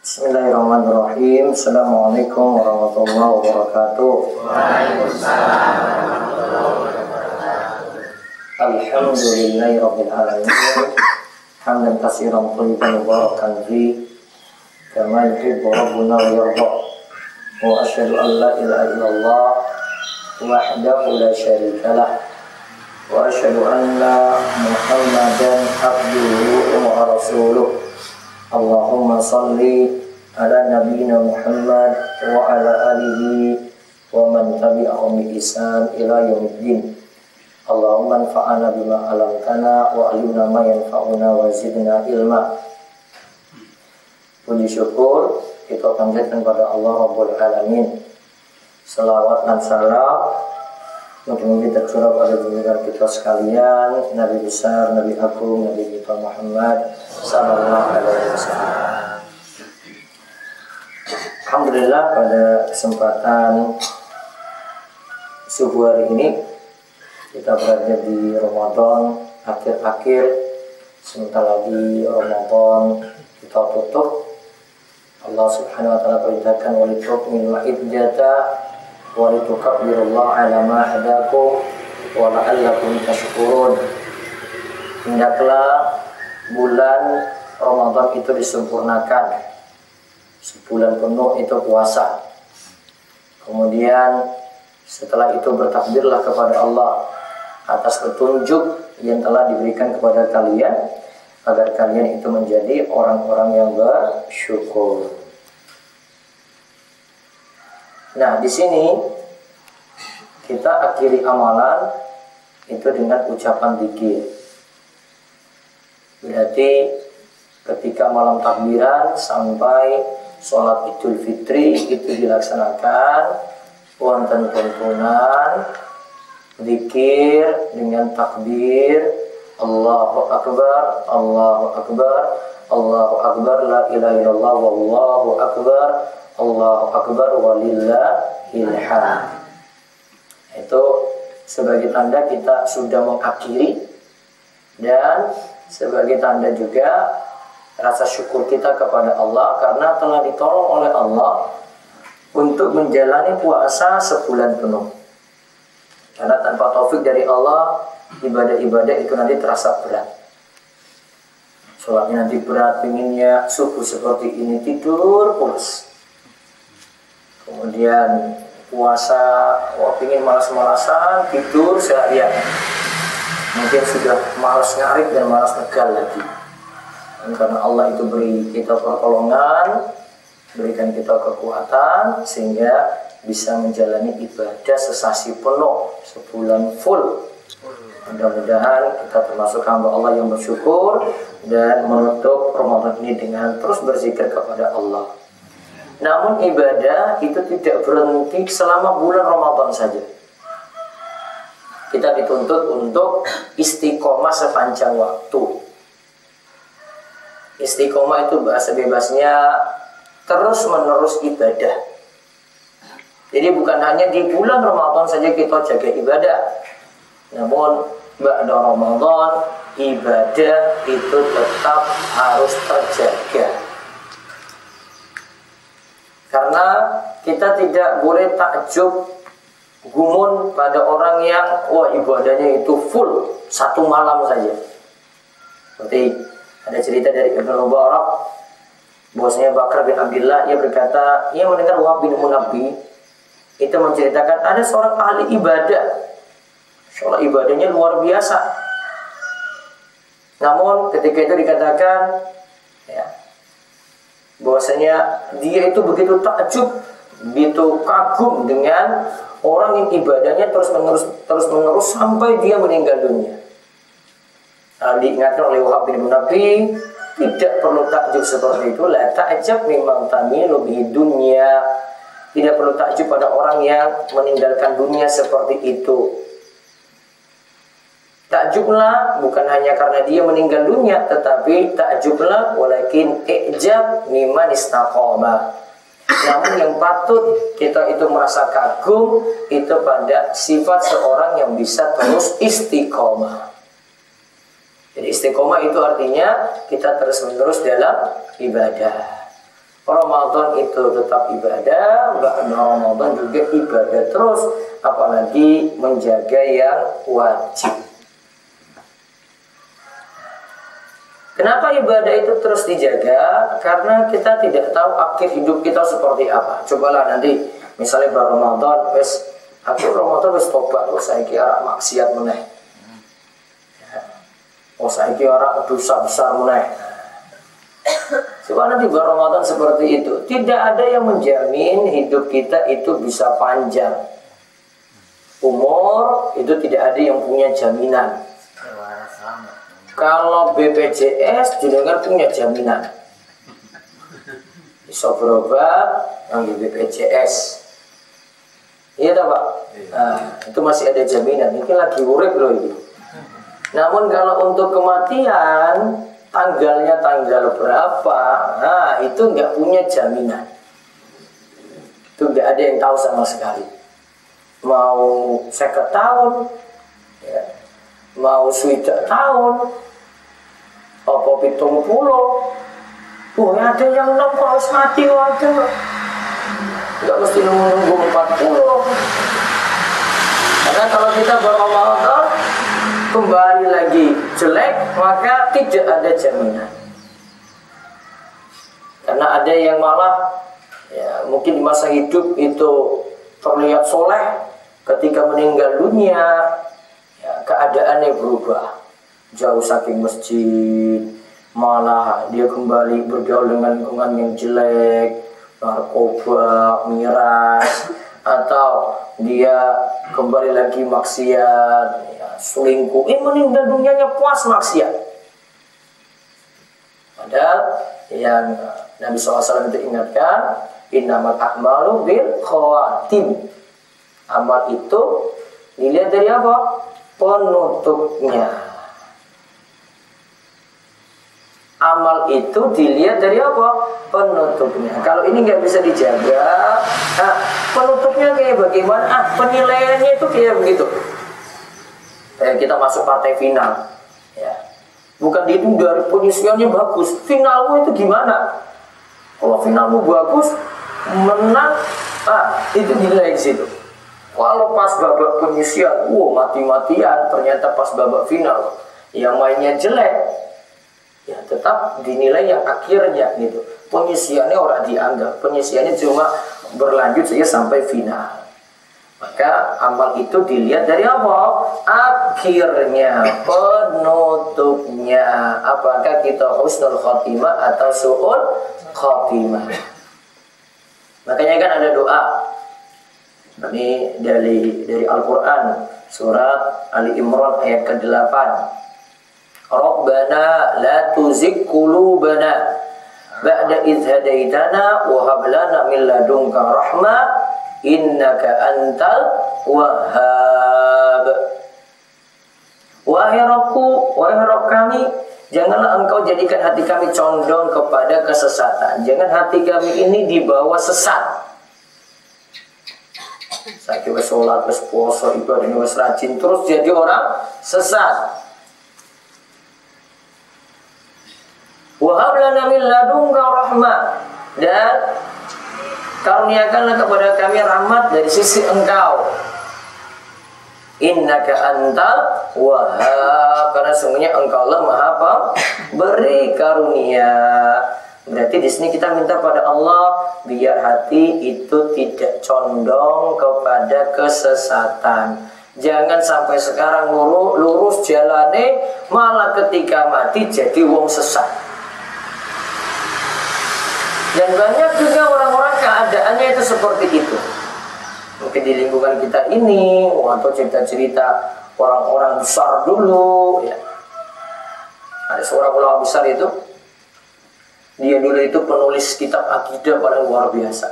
Bismillahirrahmanirrahim. Assalamualaikum warahmatullahi wabarakatuh. Waalaikumsalam warahmatullahi wabarakatuh. Alhamdulillahi rabbil alamin. Hamdan katsiran thayyiban mubarakan fi kama yuhibbu rabbuna wa yarda. Wa asyhadu an la ilaha illallah wahdahu la syarika lah. Wa asyhadu anna Muhammadan abduhu wa rasuluh. Allahumma salli ala nabiyyina Muhammad wa ala alihi wa man tabi'ahum bi ihsan ila yaumiddin. Allahumma anfa'na bima 'allamtana wa 'allimna ma yanfa'una wa zidna ilma. Puji syukur kita panjatkan kepada Allah Rabbul Alamin. Selawat dan salam mudah-mudahan tercurah pada junjungan kita sekalian, Nabi besar, Nabi agung, Nabi kita Muhammad sallallahu alaihi wasallam. Alhamdulillah, pada kesempatan subuh hari ini kita berada di Ramadan akhir-akhir. Sebentar lagi Ramadan kita tutup. Allah Subhanahu wa taala perintahkan walitukmilul iddata walitukabbirullaha ala ma hadakum wa la'allakum tashkurun. Hendaklah bulan Ramadan itu disempurnakan. Sebulan penuh itu puasa. Kemudian setelah itu bertakbirlah kepada Allah atas petunjuk yang telah diberikan kepada kalian, agar kalian itu menjadi orang-orang yang bersyukur. Nah, di sini kita akhiri amalan itu dengan ucapan zikir. Berarti ketika malam takbiran sampai sholat Idul Fitri itu dilaksanakan wonten tuntunan zikir dengan takbir Allahu Akbar, Allahu Akbar, Allahu Akbar, la ilaha illallah, wallahu Akbar, Allahu Akbar, walillahil hamd. Itu sebagai tanda kita sudah mengakhiri dan sebagai tanda juga rasa syukur kita kepada Allah karena telah ditolong oleh Allah untuk menjalani puasa sebulan penuh. Karena tanpa taufik dari Allah, ibadah-ibadah itu nanti terasa berat. Sholatnya nanti berat, pinginnya subuh seperti ini tidur pulas. Kemudian puasa, pingin malas-malasan, tidur seharian. Mungkin sudah malas ngarik dan malas negal lagi. Dan karena Allah itu beri kita pertolongan, berikan kita kekuatan sehingga bisa menjalani ibadah sesasi penuh, sebulan full. Mudah-mudahan kita termasuk hamba Allah yang bersyukur dan menutup Ramadan ini dengan terus berzikir kepada Allah. Namun ibadah itu tidak berhenti selama bulan Ramadan saja. Kita dituntut untuk istiqomah sepanjang waktu. Istiqomah itu bahasa bebasnya terus-menerus ibadah. Jadi bukan hanya di bulan Ramadan saja kita jaga ibadah. Namun ba'da Ramadan ibadah itu tetap harus terjaga. Karena kita tidak boleh takjub gumun pada orang yang ibadahnya itu full satu malam saja. Seperti ada cerita dari Ibnu Mubarak, bahwasanya Bakar bin Abdullah, ia berkata, ia mendengar Wahab bin Munabbi itu menceritakan ada seorang ahli ibadah, soal ibadahnya luar biasa. Namun ketika itu dikatakan bahwasanya dia itu begitu takjub, begitu kagum dengan orang yang ibadahnya terus menerus sampai dia meninggal dunia. Diingatkan oleh Wahab bin Munabbi, tidak perlu takjub seperti itu. La ta'jab mimman tamilu bihi dunya. Tidak perlu takjub pada orang yang meninggalkan dunia seperti itu. Takjublah bukan hanya karena dia meninggal dunia, tetapi takjublah walakin i'jab mimman istaqama. Namun yang patut kita itu merasa kagum itu pada sifat seorang yang bisa terus istiqomah. Jadi istiqomah itu artinya kita terus menerus dalam ibadah. Ramadan itu tetap ibadah, ba'da Ramadan juga ibadah terus, apalagi menjaga yang wajib. Kenapa ibadah itu terus dijaga? Karena kita tidak tahu akhir hidup kita seperti apa. Cobalah nanti, misalnya baru Ramadan, akhir Ramadan tobat, saya kira maksiat meneh. Saya kira dosa besar meneh. Coba nanti baru Ramadan seperti itu. Tidak ada yang menjamin hidup kita itu bisa panjang. Umur itu tidak ada yang punya jaminan. Kalau BPJS juga punya jaminan. Bisa berobat yang di BPJS. Iya tak Pak? Nah, itu masih ada jaminan. Ini lagi urip loh ini. Namun kalau untuk kematian, tanggalnya tanggal berapa? Nah, itu nggak punya jaminan. Itu nggak ada yang tahu sama sekali. Mau 50 tahun, ya, mau 20 tahun, apa 70. Ada yang 6 harus mati waduh. Nggak mesti nunggu 40. Karena kalau kita beramalan kembali lagi jelek, maka tidak ada jaminan. Karena ada yang malah ya, mungkin di masa hidup itu terlihat soleh, ketika meninggal dunia ya, keadaannya berubah. Jauh saking masjid, malah dia kembali bergaul dengan lingkungan yang jelek, narkoba, miras, atau dia kembali lagi maksiat, ya, selingkuh. Meninggal dunianya puas maksiat. Padahal yang Nabi SAW itu ingatkan, innamal a'malu bil khawatim. Amal itu dilihat dari apa? Penutupnya. Amal itu dilihat dari apa? Penutupnya. Kalau ini nggak bisa dijaga, penutupnya kayak bagaimana? Penilaiannya itu kayak begitu. Kita masuk partai final, ya. Bukan dihitung dari penyusunannya bagus. Finalmu itu gimana? Kalau finalmu bagus, menang, itu dinilai di situ. Kalau pas babak penyusian, mati-matian, ternyata pas babak final, yang mainnya jelek, ya tetap dinilai yang akhirnya gitu. Penyusiannya orang dianggap, penyusiannya cuma berlanjut saja sampai final. Maka amal itu dilihat dari apa? Akhirnya, penutupnya. Apakah kita husnul khotimah atau su'ul khotimah? Makanya kan ada doa. Ini dari Al-Quran, surat Ali Imran ayat ke-8. Rabbana la tuzigh qulubana ba'da idh hadaitana wa hab lana min ladunka rahmah innaka antal wahhab. Wahai Rabbku, wahai Rabb kami, janganlah engkau jadikan hati kami condong kepada kesesatan. Jangan hati kami ini dibawa sesat. Saya kira sholat, puasa, ibadah, rajin terus jadi orang sesat. Wahab lana min ladunka rahmah, dan karuniakanlah kepada kami rahmat dari sisi engkau. Innaka antal wahhab, karena sungguhnya engkau lah maha beri karunia. Berarti di sini kita minta pada Allah biar hati itu tidak condong kepada kesesatan. Jangan sampai sekarang lurus jalane, malah ketika mati jadi wong sesat. Dan banyak juga orang-orang keadaannya itu seperti itu. Mungkin di lingkungan kita ini, atau cerita-cerita orang-orang besar dulu, ya. Ada seorang ulama besar itu, dia dulu itu penulis kitab akidah paling luar biasa.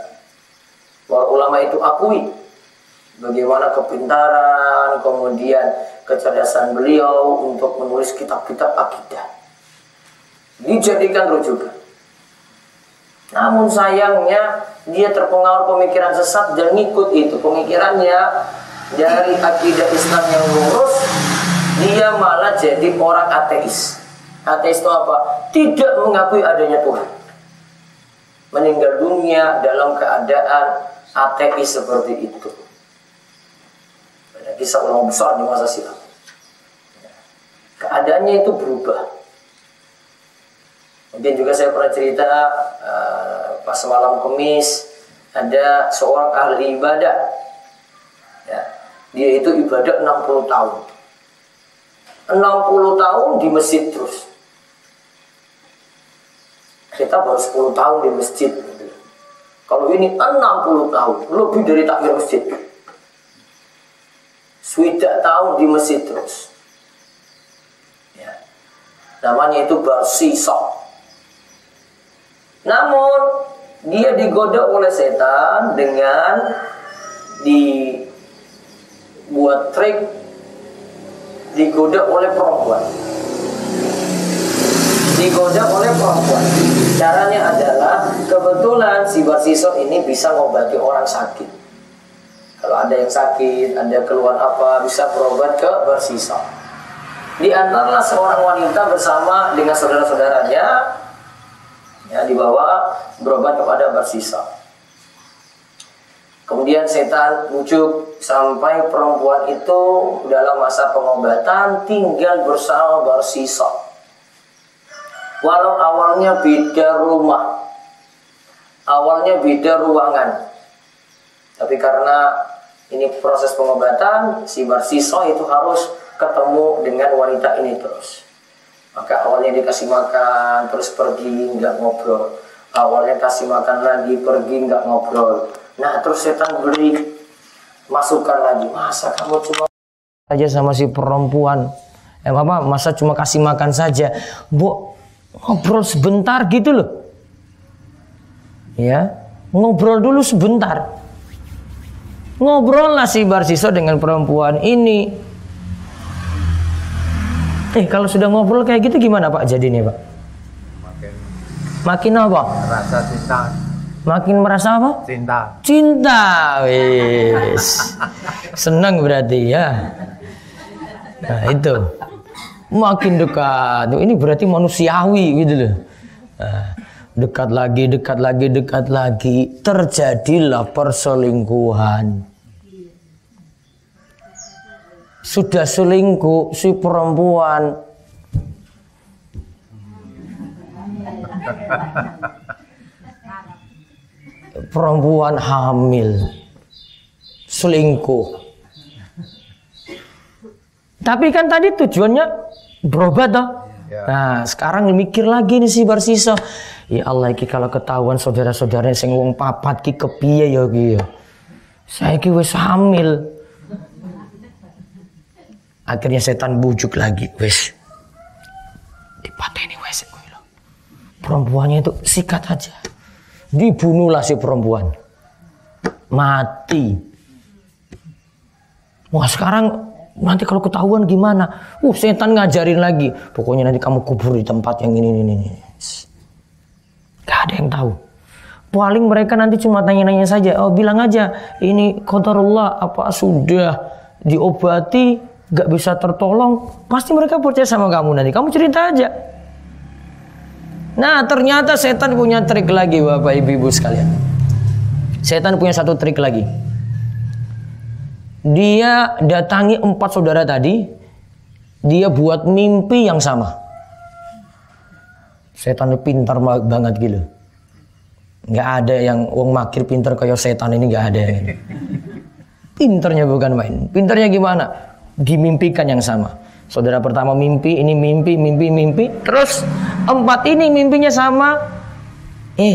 Para ulama itu akui bagaimana kepintaran, kemudian kecerdasan beliau untuk menulis kitab-kitab akidah. Dijadikan rujukan. Namun sayangnya dia terpengaruh pemikiran sesat dan ngikut itu pemikirannya dari akidah Islam yang lurus, dia malah jadi orang ateis. Ateis itu apa? Tidak mengakui adanya Tuhan. meninggal dunia dalam keadaan ateis seperti itu. Ada kisah ulama besar di masa silam. Keadaannya itu berubah. Mungkin juga saya pernah cerita pas malam Kamis ada seorang ahli ibadah. Ya, dia itu ibadah 60 tahun. 60 tahun di masjid terus. Kita baru 10 tahun di masjid. Kalau ini 60 tahun, lebih dari takmir masjid. Swidak tahun di masjid terus. Ya. Namanya itu barsisa. Namun dia digoda oleh setan dengan dibuat trik, digoda oleh perempuan. Digoda oleh perempuan. Caranya adalah kebetulan si Barsiso ini bisa ngobati orang sakit. Kalau ada yang sakit, ada keluhan apa, bisa berobat ke Barsiso. Di antara seorang wanita bersama dengan saudara-saudaranya, ya, dibawa berobat kepada Barsiso. Kemudian setan bujuk sampai perempuan itu dalam masa pengobatan tinggal bersama Barsiso. Walau awalnya beda rumah, awalnya beda ruangan, tapi karena ini proses pengobatan, si Barsiso itu harus ketemu dengan wanita ini terus. Maka awalnya dikasih makan, terus pergi, nggak ngobrol. Awalnya kasih makan lagi, pergi, nggak ngobrol. Nah, terus setan beri masukan lagi. Masa kamu cuma aja sama si perempuan? Masa cuma kasih makan saja? Bu, ngobrol sebentar gitu loh. Ya, ngobrol dulu sebentar. Ngobrol lah si Barsiso dengan perempuan ini. Kalau sudah ngobrol kayak gitu gimana Pak jadinya Pak? Makin apa? Rasa cinta. Makin merasa apa? Cinta. Cinta, wis. Senang berarti ya. Nah itu. Makin dekat. Ini berarti manusiawi gitu loh. Nah, dekat lagi, dekat lagi, dekat lagi. Terjadilah perselingkuhan. Sudah selingkuh si perempuan. Perempuan hamil. Selingkuh. Tapi kan tadi tujuannya berobat toh. Ya. Nah, sekarang mikir lagi nih si Barsiso. Ya Allah iki kalau ketahuan saudara-saudaranya sing wong papat ki kepiye ya iki ya. Saiki wis hamil. Akhirnya setan bujuk lagi, wis dipateni wis kowe lho. Perempuannya itu sikat aja. Dibunuhlah si perempuan. Mati. Wah, sekarang nanti kalau ketahuan gimana? Setan ngajarin lagi. Pokoknya nanti kamu kubur di tempat yang ini. Gak ada yang tahu. Paling mereka nanti cuma tanya-nanya saja. Oh, bilang aja ini qadarullah, apa sudah diobati gak bisa tertolong, pasti mereka percaya sama kamu nanti. Kamu cerita aja. Nah, ternyata setan punya trik lagi Bapak Ibu sekalian. Setan punya satu trik lagi. Dia datangi 4 saudara tadi. Dia buat mimpi yang sama. Setan pintar banget gitu. Gak ada yang wong makir pintar kayak setan ini, gak ada. Pinternya bukan main. Pinternya gimana? Dimimpikan yang sama. Saudara pertama mimpi, ini mimpi. Terus 4 ini mimpinya sama.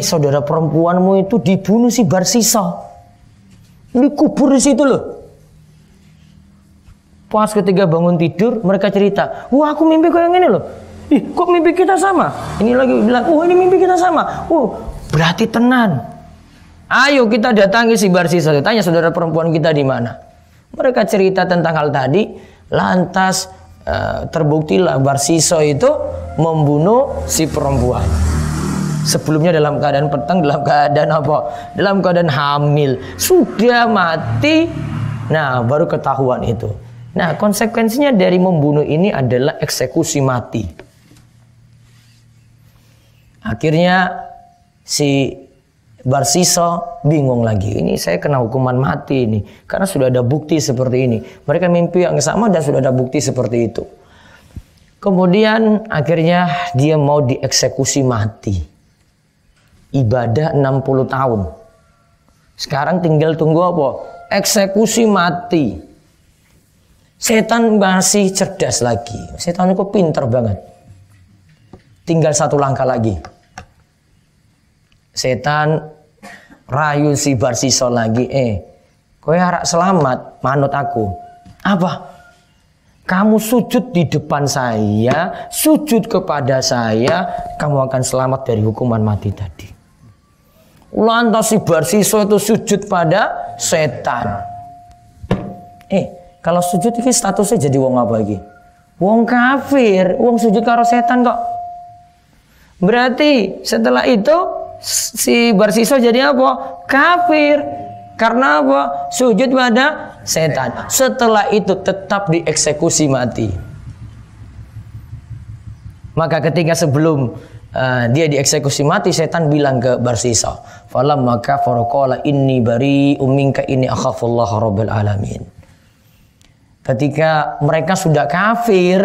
Saudara perempuanmu itu dibunuh si Barsiso. Dikubur di situ loh. Pas ketika bangun tidur, mereka cerita, wah aku mimpi kayak gini loh. Kok mimpi kita sama? Ini lagi bilang, ini mimpi kita sama. Berarti tenan. Ayo kita datangi si Barsiso. Tanya saudara perempuan kita di mana. Mereka cerita tentang hal tadi, lantas terbuktilah Barsiso itu membunuh si perempuan. Sebelumnya dalam keadaan petang, dalam keadaan apa? Dalam keadaan hamil, sudah mati. Nah, baru ketahuan itu. Nah, konsekuensinya dari membunuh ini adalah eksekusi mati. Akhirnya si Barsiso bingung lagi. Ini saya kena hukuman mati ini. Karena sudah ada bukti seperti ini. Mereka mimpi yang sama dan sudah ada bukti seperti itu. Kemudian akhirnya dia mau dieksekusi mati. Ibadah 60 tahun. Sekarang tinggal tunggu apa? Eksekusi mati. Setan masih cerdas lagi. Setan itu pinter banget. Tinggal satu langkah lagi. Setan rayu si Barsiso lagi. Kowe harap selamat manut aku. Apa? Kamu sujud di depan saya, sujud kepada saya, kamu akan selamat dari hukuman mati tadi. Lantas si Barsiso itu sujud pada setan. Kalau sujud ini statusnya jadi wong apa lagi? Wong kafir, wong sujud karo setan kok. Berarti setelah itu si Barsiso jadi apa? Kafir. Karena apa? Sujud pada setan. Setelah itu tetap dieksekusi mati. Maka ketika sebelum dia dieksekusi mati, setan bilang ke Barsiso, "Falamma kafara qala inni bari'um minka inni akhafullaha rabbal alamin." Ketika mereka sudah kafir,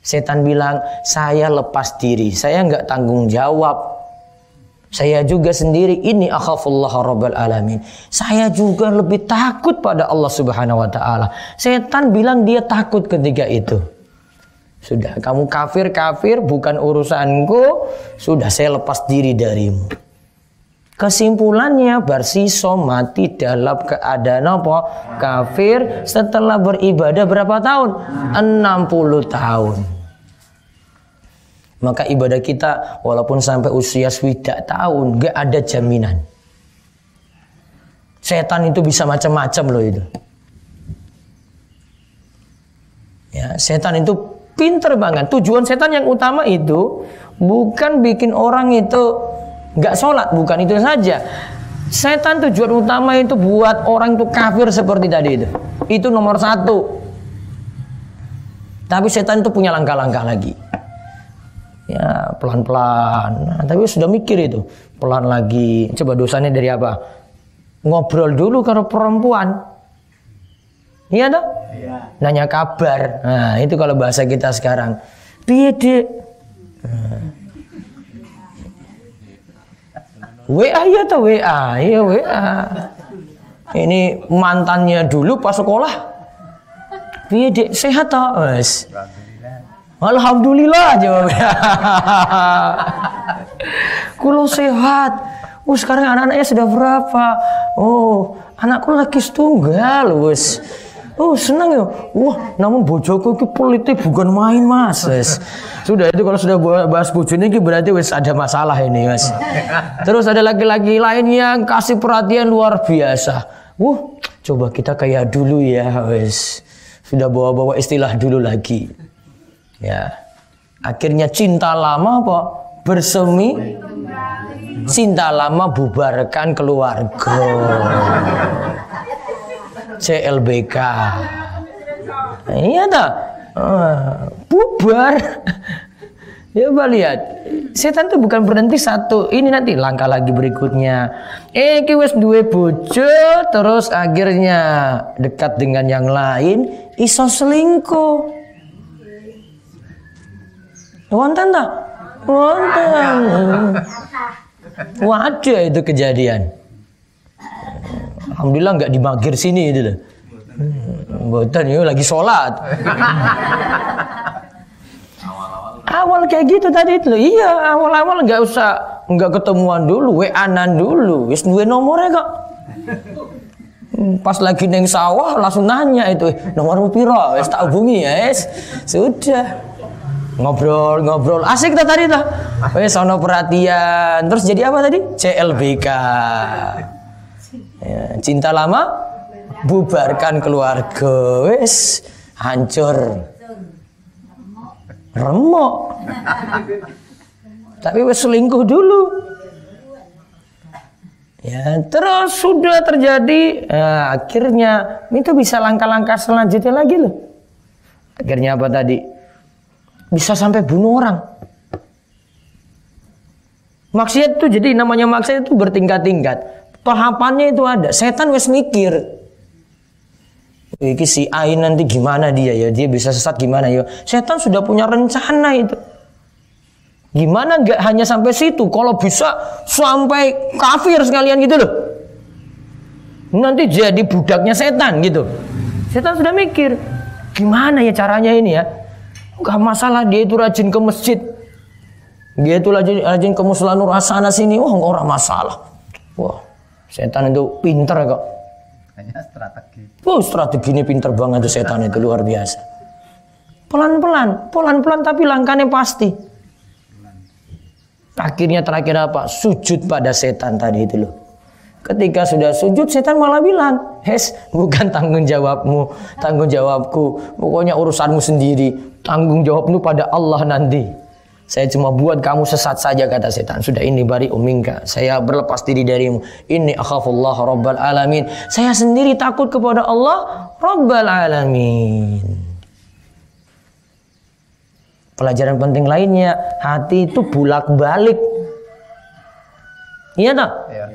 setan bilang, "Saya lepas diri, saya enggak tanggung jawab. Saya juga sendiri ini akhafullah rabbal alamin. Saya juga lebih takut pada Allah Subhanahu wa taala." Setan bilang dia takut ketika itu. Sudah, kamu kafir bukan urusanku. Sudah, saya lepas diri darimu. Kesimpulannya Barsiso mati dalam keadaan apa? Kafir setelah beribadah berapa tahun? 60 tahun. Maka ibadah kita walaupun sampai usia swidak tahun gak ada jaminan. Setan itu bisa macam-macam loh itu. Ya, setan itu pinter banget. Tujuan setan yang utama itu bukan bikin orang itu gak sholat, bukan itu saja. Setan tujuan utama itu buat orang itu kafir seperti tadi itu. Itu nomor 1. Tapi setan itu punya langkah-langkah lagi. Ya pelan-pelan. Nah, tapi sudah mikir itu. Pelan lagi. Coba dosanya dari apa? Ngobrol dulu kalau perempuan. Iya toh? Iya. Nanya kabar. Nah itu kalau bahasa kita sekarang. Piye Dek? WA ya toh WA. Iya WA. Ini mantannya dulu pas sekolah. Piye Dek? Sehat toh? Wes. Alhamdulillah jawabnya. Kulo sehat. Sekarang anak-anaknya sudah berapa? Anakku lagi setunggal, wes. Senang ya. Wah, namun bojoku itu politik bukan main, Mas. Wes. Sudah itu kalau sudah bahas bojo ini berarti wes ada masalah ini, Mas. Terus ada laki-laki lain yang kasih perhatian luar biasa. Coba kita kayak dulu ya, wes. Sudah bawa-bawa istilah dulu lagi. Ya, akhirnya cinta lama apa? Bersemi. Cinta lama bubarkan keluarga. CLBK. Iya dah. Bubar. Ya lihat. Setan itu bukan berhenti satu. Ini nanti langkah lagi berikutnya. Iki wis duwe bojo, terus akhirnya dekat dengan yang lain, iso selingkuh. Wonten tak? Wonten. Waduh itu kejadian. Alhamdulillah nggak di magir sini itu loh. Mboten yo lagi sholat. Awal kayak gitu tadi itu loh. Iya, awal-awal nggak ketemuan dulu, WA-an dulu. Wis duwe nomornya kok. Pas lagi neng sawah langsung nanya itu, nomormu piro? Wis tak hubungi ya, wis. Sudah. Ngobrol asik tuh tadi tuh. Wes sono perhatian. Terus jadi apa tadi? CLBK. Ya, cinta lama bubarkan keluarga. Wes hancur. Remuk. Tapi wes selingkuh dulu. Ya, terus sudah terjadi. Akhirnya itu bisa langkah-langkah selanjutnya lagi loh. Akhirnya apa tadi? Bisa sampai bunuh orang. Maksiat itu jadi namanya maksiat itu bertingkat-tingkat. Tahapannya itu ada. Setan wes mikir. Iki si A nanti gimana dia ya? Dia bisa sesat gimana ya? Setan sudah punya rencana itu. Gimana nggak hanya sampai situ? Kalau bisa sampai kafir sekalian gitu loh. Nanti jadi budaknya setan gitu. Setan sudah mikir, gimana ya caranya ini ya? Gak masalah dia itu rajin ke masjid. Dia itu rajin ke musala Nur Hasanah sini. Wah, nggak orang masalah. Wah, setan itu pinter kok. Hanya strategi. Oh, strategi ini pinter banget tuh setan itu, luar biasa. Pelan-pelan tapi langkahnya pasti. Akhirnya terakhir apa? Sujud pada setan tadi itu loh. Ketika sudah sujud, setan malah bilang, "Hes, bukan tanggung jawabmu, tanggung jawabku. Pokoknya urusanmu sendiri. Tanggung jawabmu pada Allah nanti. Saya cuma buat kamu sesat saja," kata setan. "Sudah, ini bari umingka. Saya berlepas diri darimu. Ini akhafullah rabbal alamin. Saya sendiri takut kepada Allah rabbal alamin." Pelajaran penting lainnya, hati itu bolak-balik. Iya tak? Ya.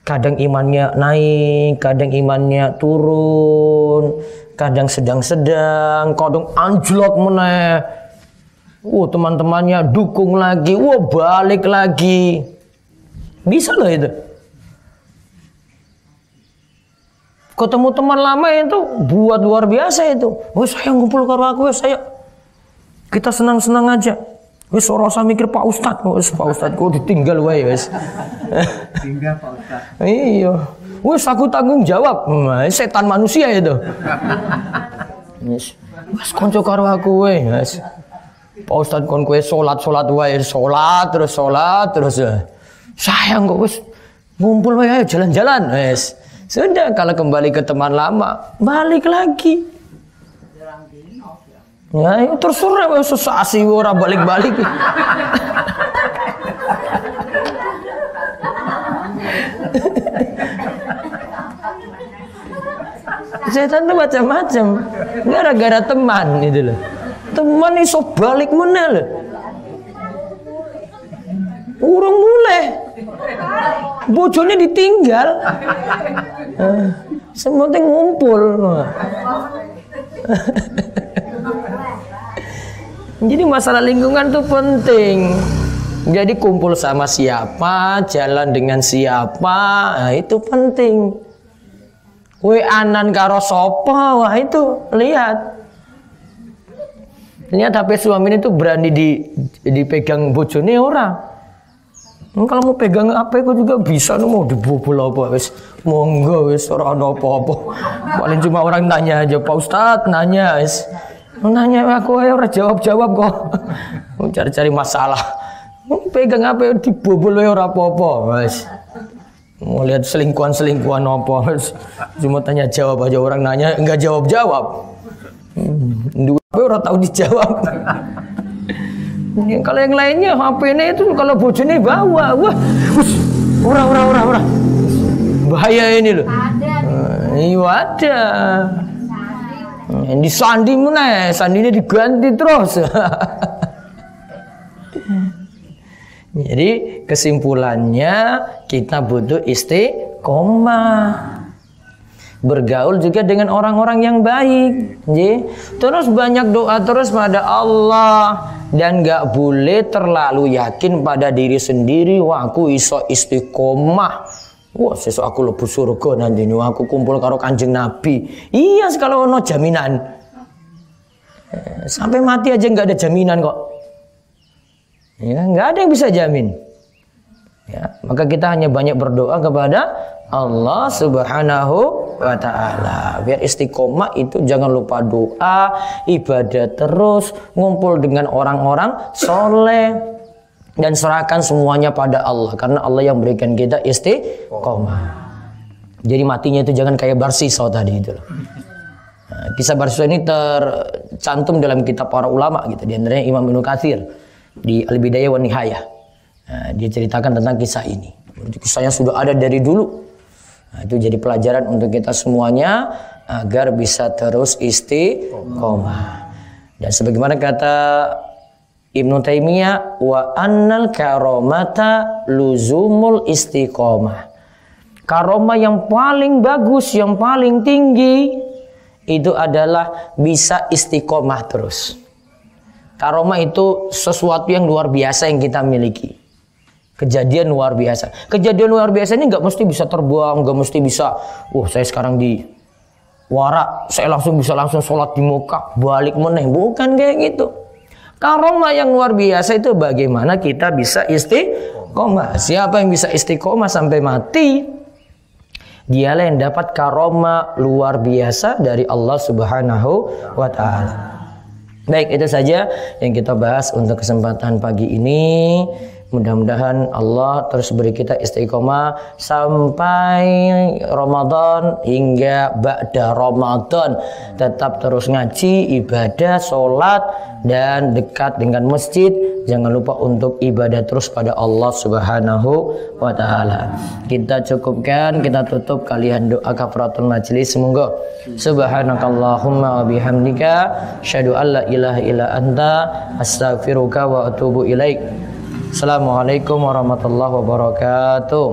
Kadang imannya naik, kadang imannya turun, kadang sedang-sedang, kadang anjlok meneh. Teman-temannya dukung lagi, balik lagi. Bisa loh itu. Ketemu teman lama itu buat luar biasa itu. Saya ngumpul karo aku, saya. Kita senang-senang aja. Ora usah mikir Pak Ustadz. Pak Ustadz kok ditinggal wae wis. Tinggal Pak Ustadz. Iya. Aku tanggung jawab. Setan manusia itu. Wis konco karo aku wae, wis. Pak Ustadz kon kowe salat wae, salat terus. Sayang kok wis ngumpul wae, ayo jalan-jalan, wis. Sudah, kalau kembali ke teman lama, balik lagi. Ya, terserah wis sesasi ora balik-balik. Setan tuh macam-macam. Gara-gara teman itu loh. Teman iso balik meneh lho. Urung mulai. Bojone ditinggal. Sementing ngumpul. Jadi masalah lingkungan tuh penting. Jadi kumpul sama siapa, jalan dengan siapa, nah itu penting. Anan karo sapa, wah itu lihat HP suami itu berani dipegang bojone orang. Kalau mau pegang HP kok juga bisa, mau dibobol apa wis. Monggo wis ora ono apa-apa. Paling cuma orang tanya aja, Pak Ustadz nanya wis. Nanya aku ora jawab-jawab kok. Mau cari-cari masalah. Pegang HP dibobol ora apa-apa wis. Mau lihat selingkuhan apa wis. Cuma tanya jawab aja, orang nanya enggak jawab-jawab. Dua orang tahu dijawab. Kalau yang lainnya HP-nya itu kalau bojone bawa, wah, ora. Bahaya ini loh. Iya ada. Di sandi meneh, sandinya diganti terus. Jadi kesimpulannya kita butuh istiqomah. Bergaul juga dengan orang-orang yang baik. Terus banyak doa terus pada Allah. Dan gak boleh terlalu yakin pada diri sendiri. Wah aku iso istiqomah. Wah sesuk aku lebu surga nanti. Wah aku kumpul karo Kanjeng Nabi. Iya kalau ono jaminan. Sampai mati aja gak ada jaminan kok. Ya, gak ada yang bisa jamin. Ya, maka kita hanya banyak berdoa kepada Allah Subhanahu wa ta'ala. Biar istiqomah itu jangan lupa doa, ibadah terus, ngumpul dengan orang-orang soleh, dan serahkan semuanya pada Allah. Karena Allah yang berikan kita istiqomah. Jadi matinya itu jangan kayak Barsiso tadi itu loh. Nah, kisah Barsiso ini tercantum dalam kitab para ulama gitu. Di antaranya Imam Ibnu Katsir di Al-Bidayah wa Nihayah. Nah, dia ceritakan tentang kisah ini. Kisahnya sudah ada dari dulu. Nah, itu jadi pelajaran untuk kita semuanya agar bisa terus istiqomah. Dan sebagaimana kata Ibnu Taimiyah, wa annal karomata luzumul istiqomah. Karomah yang paling bagus, yang paling tinggi itu adalah bisa istiqomah terus. Karomah itu sesuatu yang luar biasa yang kita miliki. Kejadian luar biasa. Kejadian luar biasa ini nggak mesti bisa terbang, nggak mesti bisa. Saya sekarang di Wara, saya bisa langsung sholat di Mekah, balik meneh. Bukan kayak gitu. Karomah yang luar biasa itu bagaimana kita bisa istiqomah. Siapa yang bisa istiqomah sampai mati, dialah yang dapat karomah luar biasa dari Allah Subhanahu wa ta'ala. Baik, itu saja yang kita bahas untuk kesempatan pagi ini. Mudah-mudahan Allah terus beri kita istiqomah sampai Ramadan hingga ba'da Ramadan. Tetap terus ngaji, ibadah, sholat, dan dekat dengan masjid. Jangan lupa untuk ibadah terus pada Allah Subhanahu wa ta'ala. Kita cukupkan, kita tutup kalian doa kafaratul majlis. Semoga subhanakallahumma wa bihamdika asyhadu an la ilaha illa anta astaghfiruka wa atubu ilaik. Assalamualaikum warahmatullahi wabarakatuh.